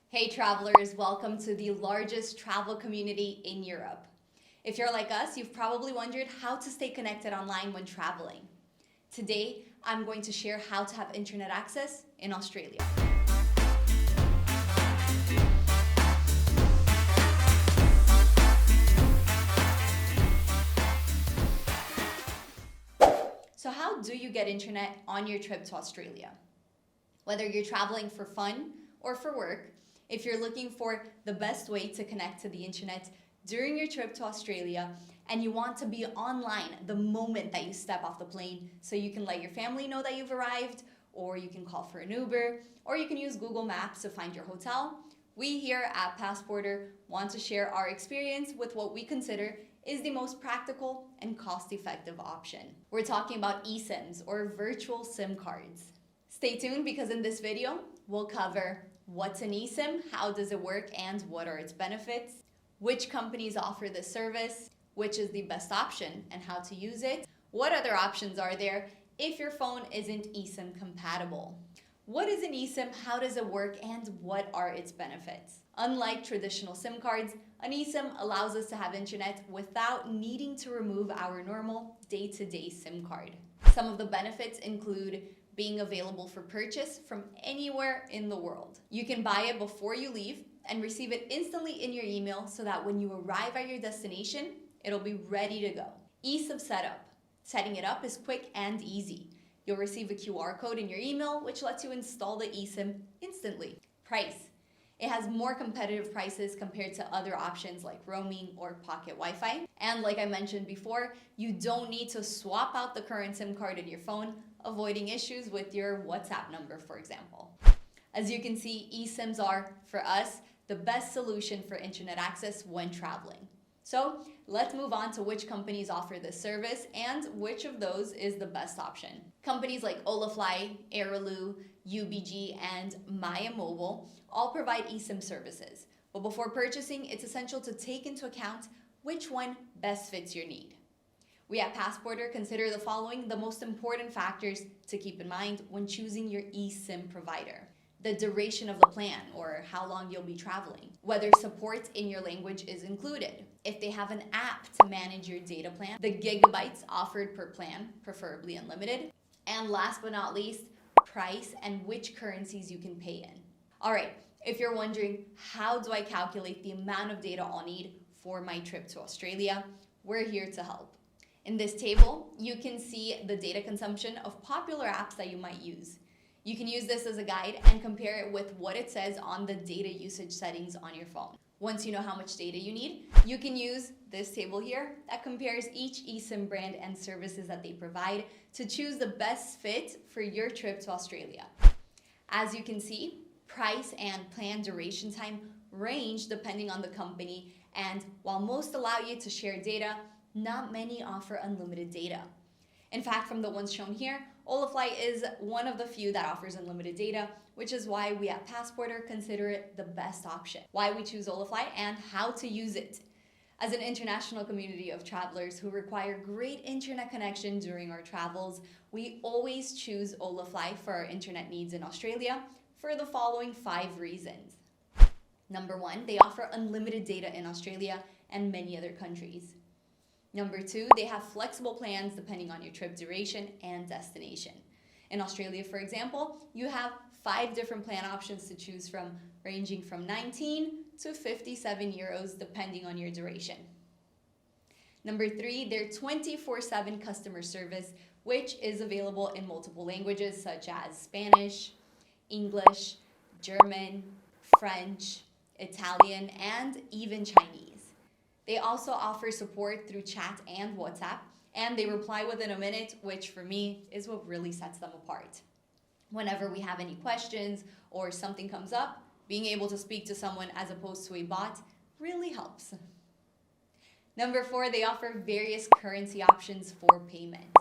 Hey travelers, welcome to the largest travel community in Europe. If you're like us, you've probably wondered how to stay connected online when traveling. Today, I'm going to share how to have internet access in Australia. So how do you get internet on your trip to Australia? Whether you're traveling for fun or for work, if you're looking for the best way to connect to the internet during your trip to Australia and you want to be online the moment that you step off the plane so you can let your family know that you've arrived, or you can call for an Uber, or you can use Google Maps to find your hotel, we here at Passporter want to share our experience with what we consider is the most practical and cost-effective option. We're talking about eSIMs, or virtual SIM cards. Stay tuned because in this video, we'll cover what's an eSIM, how does it work, and what are its benefits, which companies offer this service, which is the best option and how to use it, what other options are there if your phone isn't eSIM compatible. What is an eSIM, how does it work, and what are its benefits? Unlike traditional SIM cards, an eSIM allows us to have internet without needing to remove our normal day-to-day SIM card. Some of the benefits include being available for purchase from anywhere in the world. You can buy it before you leave and receive it instantly in your email so that when you arrive at your destination, it'll be ready to go. Ease of setup. Setting it up is quick and easy. You'll receive a QR code in your email, which lets you install the eSIM instantly. Price. It has more competitive prices compared to other options like roaming or pocket Wi-Fi. And like I mentioned before, you don't need to swap out the current SIM card in your phone, avoiding issues with your WhatsApp number, for example. As you can see, eSIMs are, for us, the best solution for internet access when traveling. So let's move on to which companies offer this service and which of those is the best option. Companies like Holafly, Airalo, UBG, and Maya Mobile all provide eSIM services. But before purchasing, it's essential to take into account which one best fits your need. We at Passporter consider the following the most important factors to keep in mind when choosing your eSIM provider. The duration of the plan, or how long you'll be traveling. Whether support in your language is included. If they have an app to manage your data plan. The gigabytes offered per plan, preferably unlimited. And last but not least, price and which currencies you can pay in. All right, if you're wondering, how do I calculate the amount of data I'll need for my trip to Australia? We're here to help. In this table, you can see the data consumption of popular apps that you might use. You can use this as a guide and compare it with what it says on the data usage settings on your phone. Once you know how much data you need, you can use this table here that compares each eSIM brand and services that they provide to choose the best fit for your trip to Australia. As you can see, price and plan duration time range depending on the company, and while most allow you to share data, not many offer unlimited data. In fact, from the ones shown here, Holafly is one of the few that offers unlimited data, which is why we at Passporter consider it the best option. Why we choose Holafly and how to use it. As an international community of travelers who require great internet connection during our travels, we always choose Holafly for our internet needs in Australia for the following 5 reasons. Number 1, they offer unlimited data in Australia and many other countries. Number 2, they have flexible plans depending on your trip duration and destination. In Australia, for example, you have 5 different plan options to choose from, ranging from 19 to 57 euros depending on your duration. Number 3, their 24/7 customer service, which is available in multiple languages such as Spanish, English, German, French, Italian, and even Chinese. They also offer support through chat and WhatsApp, and they reply within a minute, which for me is what really sets them apart. Whenever we have any questions or something comes up, being able to speak to someone as opposed to a bot really helps. Number 4, they offer various currency options for payment.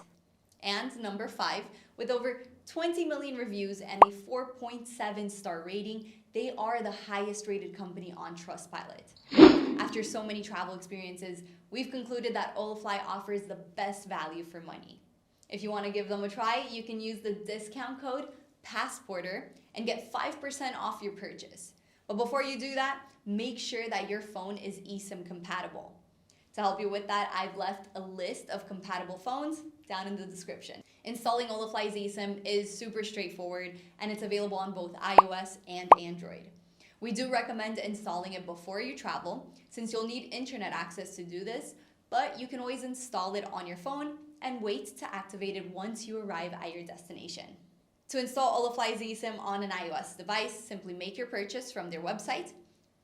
And number 5, with over 20 million reviews and a 4.7 star rating, they are the highest rated company on Trustpilot. After so many travel experiences, we've concluded that Holafly offers the best value for money. If you want to give them a try, you can use the discount code PASSPORTER and get 5% off your purchase. But before you do that, make sure that your phone is eSIM compatible. To help you with that, I've left a list of compatible phones down in the description. Installing Holafly's eSIM is super straightforward, and it's available on both iOS and Android. We do recommend installing it before you travel, since you'll need internet access to do this, but you can always install it on your phone and wait to activate it once you arrive at your destination. To install Holafly's eSIM on an iOS device, simply make your purchase from their website.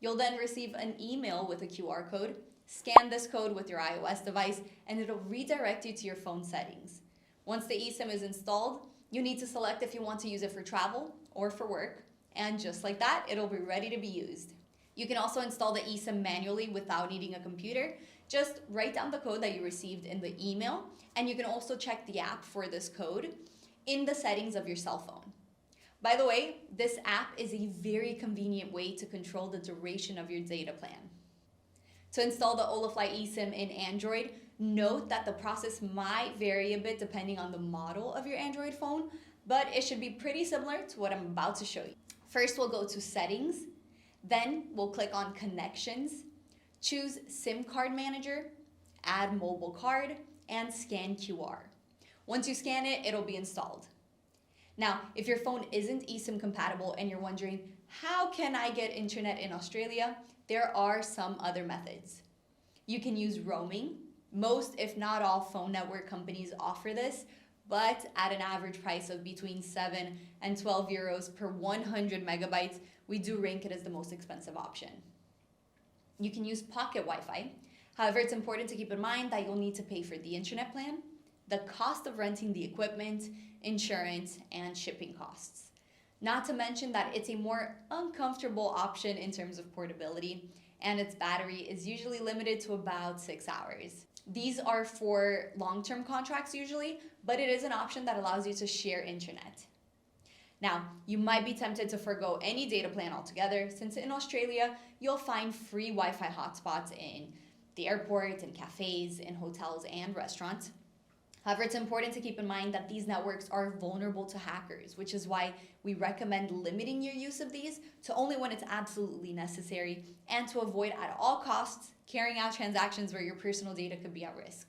You'll then receive an email with a QR code. Scan this code with your iOS device and it'll redirect you to your phone settings. Once the eSIM is installed, you need to select if you want to use it for travel or for work, and just like that, it'll be ready to be used. You can also install the eSIM manually without needing a computer. Just write down the code that you received in the email, and you can also check the app for this code in the settings of your cell phone. By the way, this app is a very convenient way to control the duration of your data plan. To install the Holafly eSIM in Android, note that the process might vary a bit depending on the model of your Android phone, but it should be pretty similar to what I'm about to show you. First, we'll go to Settings, then we'll click on Connections, choose SIM Card Manager, add Mobile Card, and Scan QR. Once you scan it, it'll be installed. Now, if your phone isn't eSIM compatible and you're wondering, how can I get internet in Australia? There are some other methods. You can use roaming. Most, if not all, phone network companies offer this, but at an average price of between 7 and 12 euros per 100 megabytes, we do rank it as the most expensive option. You can use pocket Wi-Fi. However, it's important to keep in mind that you'll need to pay for the internet plan, the cost of renting the equipment, insurance, and shipping costs. Not to mention that it's a more uncomfortable option in terms of portability, and its battery is usually limited to about 6 hours. These are for long-term contracts usually, but it is an option that allows you to share internet. Now, you might be tempted to forgo any data plan altogether, since in Australia, you'll find free Wi-Fi hotspots in the airport, in cafes, in hotels, and restaurants. However, it's important to keep in mind that these networks are vulnerable to hackers, which is why we recommend limiting your use of these to only when it's absolutely necessary, and to avoid at all costs carrying out transactions where your personal data could be at risk.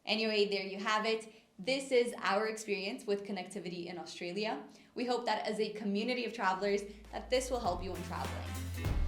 Anyway, there you have it. This is our experience with connectivity in Australia. We hope that as a community of travelers, that this will help you when traveling.